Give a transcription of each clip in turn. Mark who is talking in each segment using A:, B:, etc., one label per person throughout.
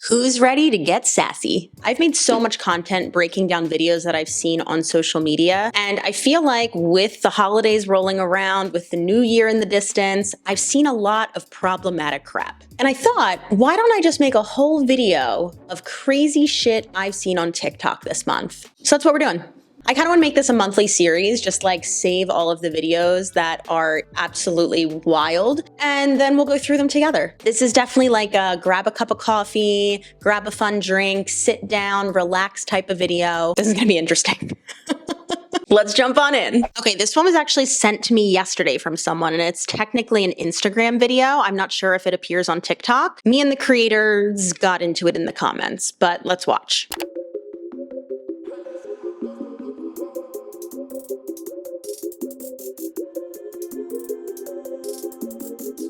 A: Who's ready to get sassy? I've made so much content breaking down videos that I've seen on social media, and I feel like with the holidays rolling around, with the new year in the distance, I've seen a lot of problematic crap. And I thought, why don't I just make a whole video of crazy shit I've seen on TikTok this month? So that's what we're doing. I kind of want to make this a monthly series, just like save all of the videos that are absolutely wild, and then we'll go through them together. This is definitely like a grab a cup of coffee, grab a fun drink, sit down, relax type of video. This is going to be interesting. Let's jump on in. Okay, this one was actually sent to me yesterday from someone, and it's technically an Instagram video. I'm not sure if it appears on TikTok. Me and the creators got into it in the comments, but let's watch.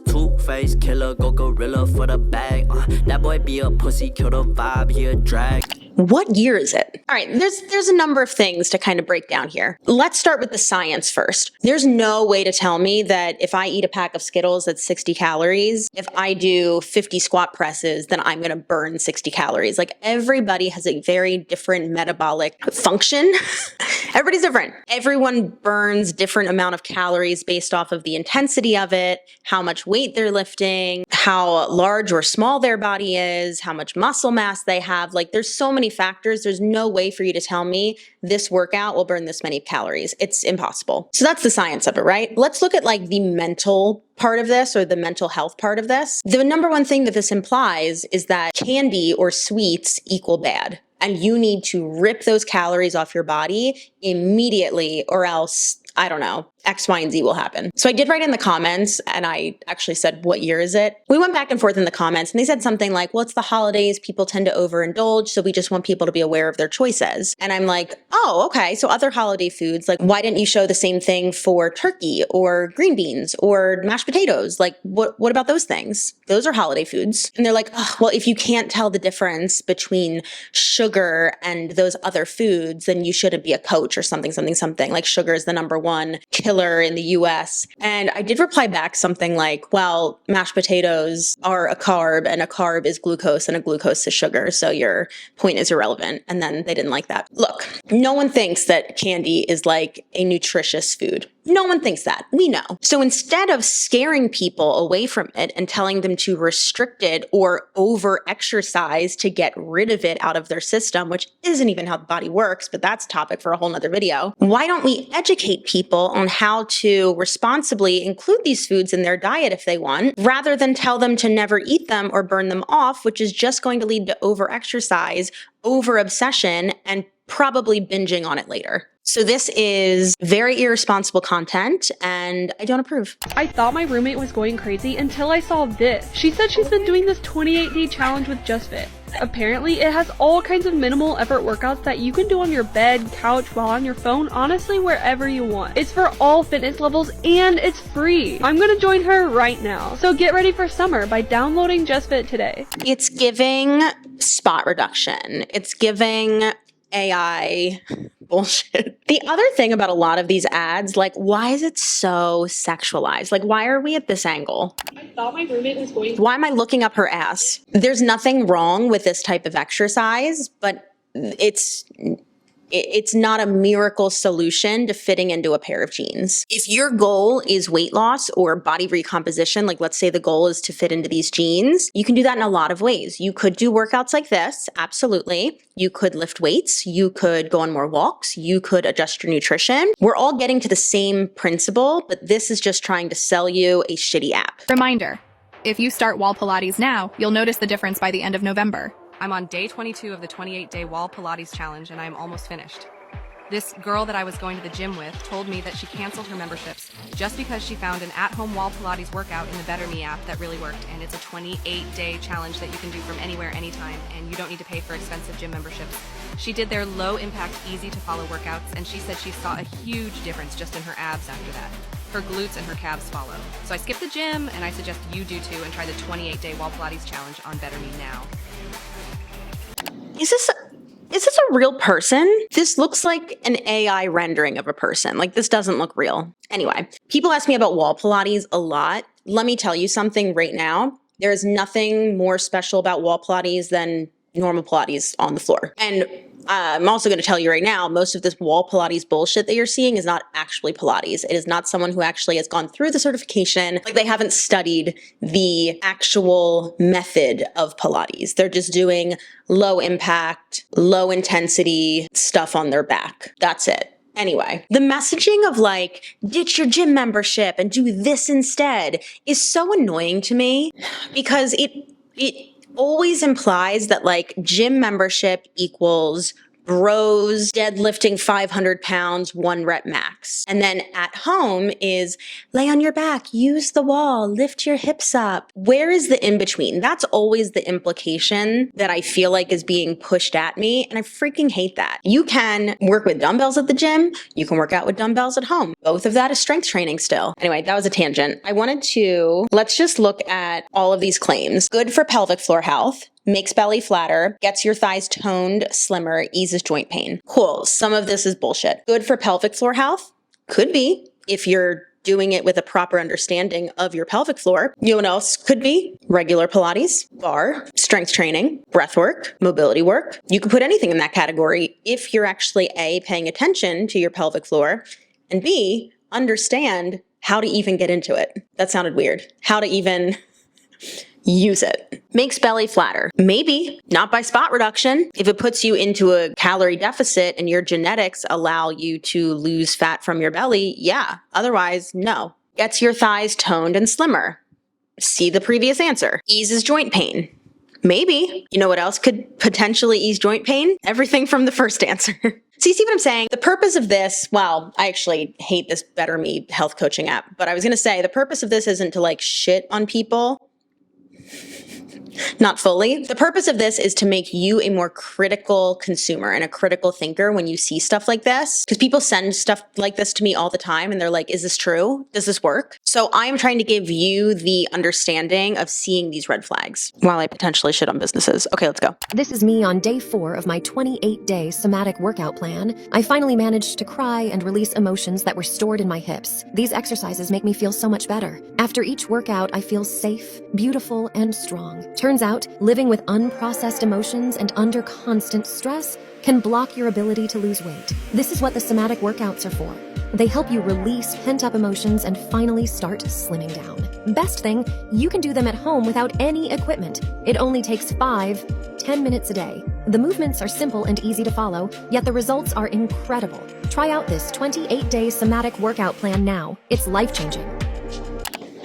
B: Two-face killer, go gorilla for the bag. That boy be a pussy, kill the vibe, he a drag.
A: What year is it? All right, there's a number of things to kind of break down here. Let's start with the science first. There's no way to tell me that if I eat a pack of Skittles that's 60 calories, if I do 50 squat presses, then I'm gonna burn 60 calories. Like, everybody has a very different metabolic function. Everybody's different. Everyone burns different amount of calories based off of the intensity of it, how much weight they're lifting, how large or small their body is, how much muscle mass they have. Like, there's so many factors. There's no way for you to tell me this workout will burn this many calories. It's impossible. So that's the science of it, right? Let's look at like the mental part of this, or the mental health part of this. The number one thing that this implies is that candy or sweets equal bad. And you need to rip those calories off your body immediately, or else, I don't know, X, Y, and Z will happen. So I did write in the comments, and I actually said, what year is it? We went back and forth in the comments, and they said something like, well, it's the holidays, people tend to overindulge, so we just want people to be aware of their choices. And I'm like, oh, okay, so other holiday foods, like, why didn't you show the same thing for turkey or green beans or mashed potatoes? Like, what about those things? Those are holiday foods. And they're like, oh, well, if you can't tell the difference between sugar and those other foods, then you shouldn't be a coach or something. Like, sugar is the number one killer in the US. And I did reply back something like, well, mashed potatoes are a carb, and a carb is glucose, and a glucose is sugar. So your point is irrelevant. And then they didn't like that. Look, no one thinks that candy is like a nutritious food. No one thinks that. We know. So instead of scaring people away from it and telling them to restrict it or over-exercise to get rid of it out of their system, which isn't even how the body works, but that's a topic for a whole nother video, why don't we educate people on how to responsibly include these foods in their diet if they want, rather than tell them to never eat them or burn them off, which is just going to lead to over-exercise, over-obsession, and probably binging on it later. So this is very irresponsible content, and I don't approve.
C: I thought my roommate was going crazy until I saw this. She said she's been doing this 28-day challenge with JustFit. Apparently, it has all kinds of minimal effort workouts that you can do on your bed, couch, while on your phone, honestly, wherever you want. It's for all fitness levels, and it's free. I'm gonna join her right now. So get ready for summer by downloading JustFit today.
A: It's giving spot reduction. It's giving AI bullshit. The other thing about a lot of these ads, like, why is it so sexualized? Like, why are we at this angle?
C: I thought my roommate was going.
A: Why am I looking up her ass? There's nothing wrong with this type of exercise, but it's not a miracle solution to fitting into a pair of jeans. If your goal is weight loss or body recomposition, like let's say the goal is to fit into these jeans, you can do that in a lot of ways. You could do workouts like this, absolutely. You could lift weights. You could go on more walks. You could adjust your nutrition. We're all getting to the same principle, but this is just trying to sell you a shitty app.
D: Reminder, if you start Wall Pilates now, you'll notice the difference by the end of November.
E: I'm on day 22 of the 28-day Wall Pilates challenge, and I'm almost finished. This girl that I was going to the gym with told me that she canceled her memberships just because she found an at-home Wall Pilates workout in the Better Me app that really worked, and it's a 28-day challenge that you can do from anywhere, anytime, and you don't need to pay for expensive gym memberships. She did their low-impact, easy-to-follow workouts, and she said she saw a huge difference just in her abs after that. Her glutes and her calves follow. So I skipped the gym, and I suggest you do too and try the 28-day Wall Pilates challenge on Better Me now.
A: Is this a real person? This looks like an AI rendering of a person. Like, this doesn't look real. Anyway, people ask me about Wall Pilates a lot. Let me tell you something right now. There is nothing more special about wall Pilates than normal Pilates on the floor. And I'm also going to tell you right now, most of this wall Pilates bullshit that you're seeing is not actually Pilates. It is not someone who actually has gone through the certification. Like, they haven't studied the actual method of Pilates. They're just doing low impact, low intensity stuff on their back. That's it. Anyway, the messaging of like, ditch your gym membership and do this instead is so annoying to me, because it always implies that like gym membership equals bros deadlifting 500 pounds, 1 rep max. And then at home is lay on your back, use the wall, lift your hips up. Where is the in between? That's always the implication that I feel like is being pushed at me. And I freaking hate that. You can work with dumbbells at the gym. You can work out with dumbbells at home. Both of that is strength training still. Anyway, that was a tangent. Let's just look at all of these claims. Good for pelvic floor health. Makes belly flatter, gets your thighs toned, slimmer, eases joint pain. Cool. Some of this is bullshit. Good for pelvic floor health? Could be, if you're doing it with a proper understanding of your pelvic floor. You know what else could be? Regular Pilates, bar, strength training, breath work, mobility work. You could put anything in that category if you're actually A, paying attention to your pelvic floor, and B, understand how to even get into it. That sounded weird. How to even use it. Makes belly flatter. Maybe, not by spot reduction. If it puts you into a calorie deficit and your genetics allow you to lose fat from your belly, yeah. Otherwise, no. Gets your thighs toned and slimmer. See the previous answer. Eases joint pain. Maybe. You know what else could potentially ease joint pain? Everything from the first answer. So you see what I'm saying? The purpose of this, well, I actually hate this Better Me health coaching app, but I was going to say the purpose of this isn't to like shit on people. Not fully. The purpose of this is to make you a more critical consumer and a critical thinker when you see stuff like this. Because people send stuff like this to me all the time and they're like, is this true? Does this work? So I'm trying to give you the understanding of seeing these red flags while I potentially shit on businesses. Okay, let's go.
F: This is me on day 4 of my 28-day somatic workout plan. I finally managed to cry and release emotions that were stored in my hips. These exercises make me feel so much better. After each workout, I feel safe, beautiful, and strong. Turns out, living with unprocessed emotions and under constant stress can block your ability to lose weight. This is what the somatic workouts are for. They help you release pent-up emotions and finally start slimming down. Best thing, you can do them at home without any equipment. It only takes 5-10 minutes a day. The movements are simple and easy to follow, yet the results are incredible. Try out this 28-day somatic workout plan now. It's life-changing.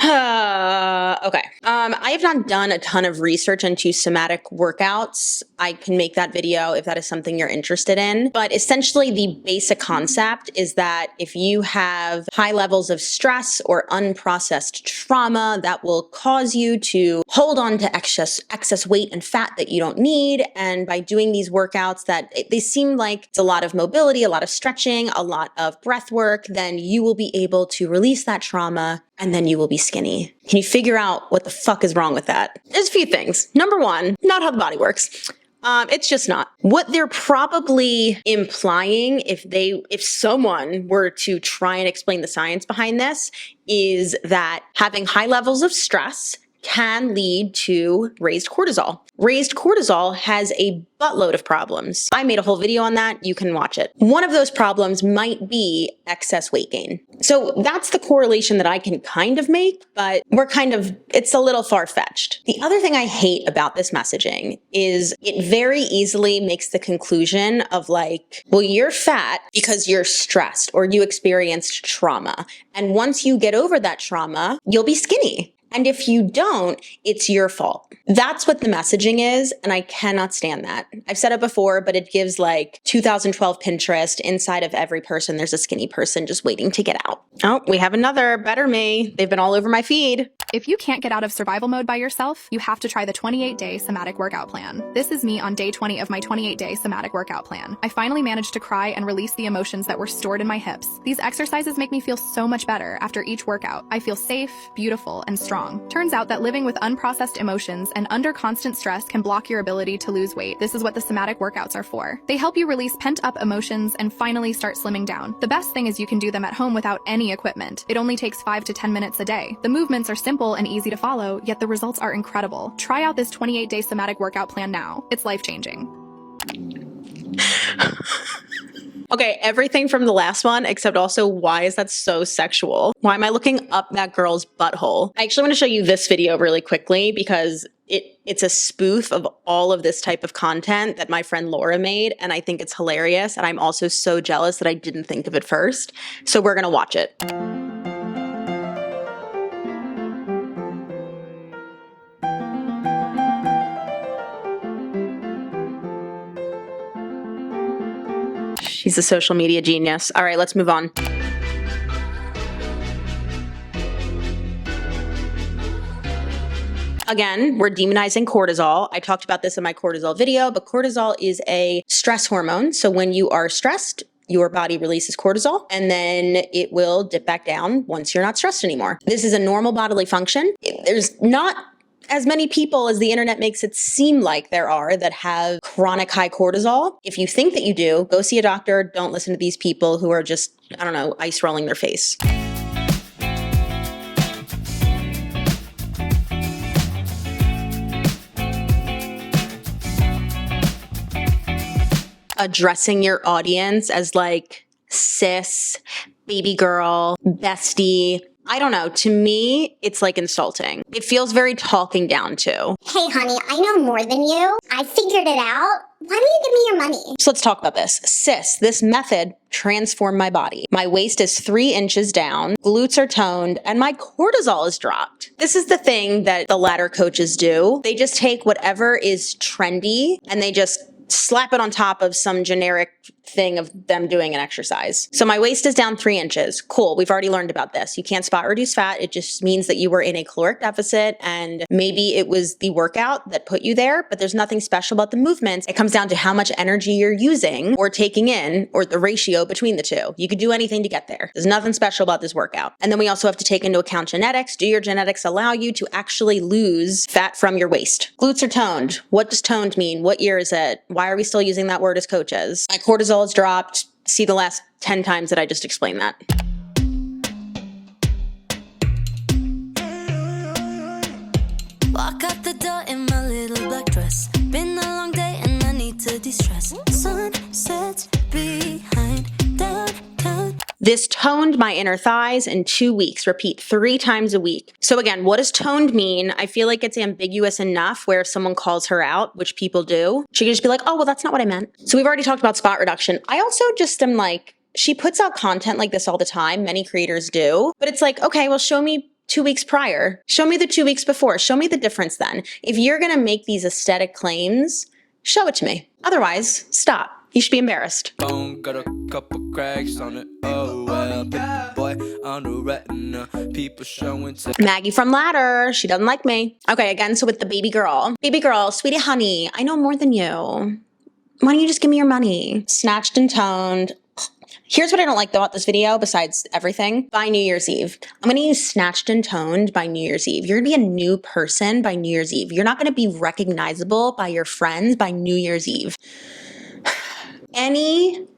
A: Okay. I have not done a ton of research into somatic workouts. I can make that video if that is something you're interested in. But essentially, the basic concept is that if you have high levels of stress or unprocessed trauma, that will cause you to hold on to excess weight and fat that you don't need. And by doing these workouts they seem like it's a lot of mobility, a lot of stretching, a lot of breath work, then you will be able to release that trauma and then you will be skinny. Can you figure out what the fuck is wrong with that? There's a few things. Number one, not how the body works. It's just not. What they're probably implying if someone were to try and explain the science behind this is that having high levels of stress can lead to raised cortisol. Raised cortisol has a buttload of problems. I made a whole video on that. You can watch it. One of those problems might be excess weight gain. So that's the correlation that I can kind of make, but it's a little far-fetched. The other thing I hate about this messaging is it very easily makes the conclusion of like, well, you're fat because you're stressed or you experienced trauma. And once you get over that trauma, you'll be skinny. And if you don't, it's your fault. That's what the messaging is, and I cannot stand that. I've said it before, but it gives like 2012 Pinterest. Inside of every person, there's a skinny person just waiting to get out. Oh, we have another Better Me. They've been all over my feed.
D: If you can't get out of survival mode by yourself, you have to try the 28-day somatic workout plan. This is me on day 20 of my 28-day somatic workout plan. I finally managed to cry and release the emotions that were stored in my hips. These exercises make me feel so much better after each workout. I feel safe, beautiful, and strong. strong. Turns out that living with unprocessed emotions and under constant stress can block your ability to lose weight. This is what the somatic workouts are for. They help you release pent-up emotions and finally start slimming down. The best thing is you can do them at home without any equipment. It only takes 5 to 10 minutes a day. The movements are simple and easy to follow, yet the results are incredible. Try out this 28-day somatic workout plan now. It's life-changing.
A: Okay, everything from the last one, except also why is that so sexual? Why am I looking up that girl's butthole? I actually want to show you this video really quickly because it's a spoof of all of this type of content that my friend Laura made, and I think it's hilarious, and I'm also so jealous that I didn't think of it first. So we're gonna watch it. She's a social media genius. All right, let's move on. Again, we're demonizing cortisol. I talked about this in my cortisol video, but cortisol is a stress hormone. So when you are stressed, your body releases cortisol, and then it will dip back down once you're not stressed anymore. This is a normal bodily function. There's not as many people as the internet makes it seem like there are that have chronic high cortisol. If you think that you do, go see a doctor. Don't listen to these people who are just, I don't know, ice rolling their face. Addressing your audience as like sis, baby girl, bestie. I don't know. To me, it's like insulting. It feels very talking down to.
G: Hey, honey, I know more than you. I figured it out. Why don't you give me your money?
A: So let's talk about this. Sis, this method transformed my body. My waist is 3 inches down, glutes are toned, and my cortisol is dropped. This is the thing that the ladder coaches do. They just take whatever is trendy and they just slap it on top of some generic thing of them doing an exercise. So my waist is down 3 inches. Cool. We've already learned about this. You can't spot reduce fat. It just means that you were in a caloric deficit and maybe it was the workout that put you there, but there's nothing special about the movements. It comes down to how much energy you're using or taking in, or the ratio between the two. You could do anything to get there. There's nothing special about this workout. And then we also have to take into account genetics. Do your genetics allow you to actually lose fat from your waist? Glutes are toned. What does toned mean? What year is it? Why are we still using that word as coaches? My cortisol is dropped. See the last 10 times that I just explained that.
H: Walk out the door in my little black dress. Been a long day and I need to de-stress. Sun sets behind downtown.
A: This toned my inner thighs in 2 weeks. Repeat 3 times a week. So again, what does toned mean? I feel like it's ambiguous enough where if someone calls her out, which people do, she can just be like, oh, well, that's not what I meant. So we've already talked about spot reduction. I also just am like, she puts out content like this all the time. Many creators do, but it's like, okay, well, show me 2 weeks prior. Show me the 2 weeks before. Show me the difference then. If you're going to make these aesthetic claims, show it to me. Otherwise, stop. You should be embarrassed.
I: Bone got a couple cracks on it. Oh well, baby boy on the retina. People showing to
A: Maggie from Ladder. She doesn't like me. Okay, again, so with the baby girl. Baby girl, sweetie honey, I know more than you. Why don't you just give me your money? Snatched and toned. Here's what I don't like about this video, besides everything. By New Year's Eve. I'm going to use snatched and toned by New Year's Eve. You're going to be a new person by New Year's Eve. You're not going to be recognizable by your friends by New Year's Eve. Any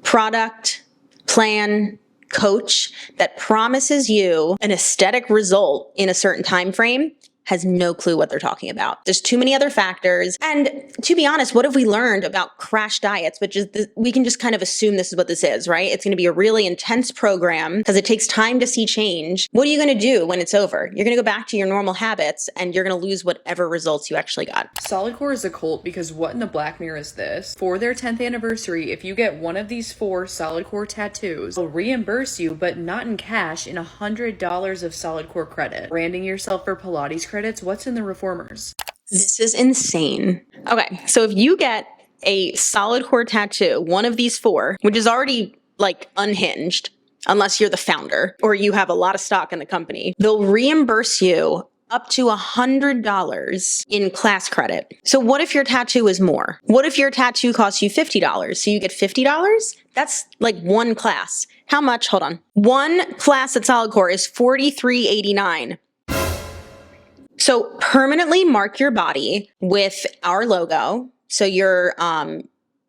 A: product, plan, coach that promises you an aesthetic result in a certain time frame has no clue what they're talking about. There's too many other factors. And to be honest, what have we learned about crash diets, which is we can just kind of assume this is what this is, right? It's going to be a really intense program because it takes time to see change. What are you going to do when it's over? You're going to go back to your normal habits and you're going to lose whatever results you actually got.
J: Solid Core is a cult because what in the Black Mirror is this? For their 10th anniversary, if you get one of these 4 Solid Core tattoos, they'll reimburse you, but not in cash, in $100 of Solid Core credit. Branding yourself for Pilates credits, what's in the reformers?
A: This is insane. Okay, so if you get a Solid Core tattoo, one of these 4, which is already like unhinged, unless you're the founder or you have a lot of stock in the company, they'll reimburse you up to $100 in class credit. So what if your tattoo is more? What if your tattoo costs you $50? So you get $50? That's like one class. How much? Hold on. One class at Solid Core is $43.89. So permanently mark your body with our logo. So your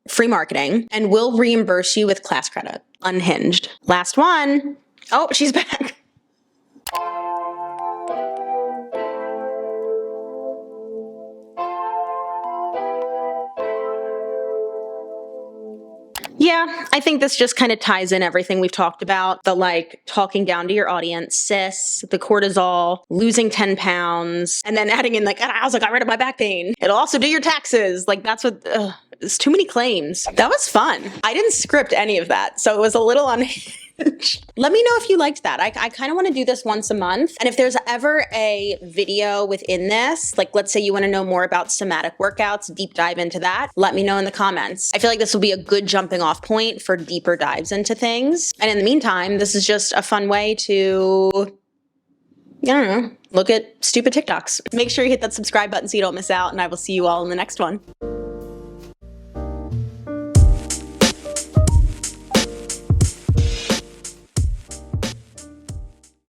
A: free marketing, and we'll reimburse you with class credit. Unhinged. Last one. Oh, she's back. Yeah, I think this just kind of ties in everything we've talked about. The like talking down to your audience, cis, the cortisol, losing 10 pounds, and then adding in like, I also got rid of my back pain. It'll also do your taxes. Like that's what, it's too many claims. That was fun. I didn't script any of that, so it was a little unhinged. Let me know if you liked that. I kind of want to do this once a month. And if there's ever a video within this, like let's say you want to know more about somatic workouts, deep dive into that, let me know in the comments. I feel like this will be a good jumping off point for deeper dives into things. And in the meantime, this is just a fun way to, I don't know, look at stupid TikToks. Make sure you hit that subscribe button so you don't miss out, and I will see you all in the next one.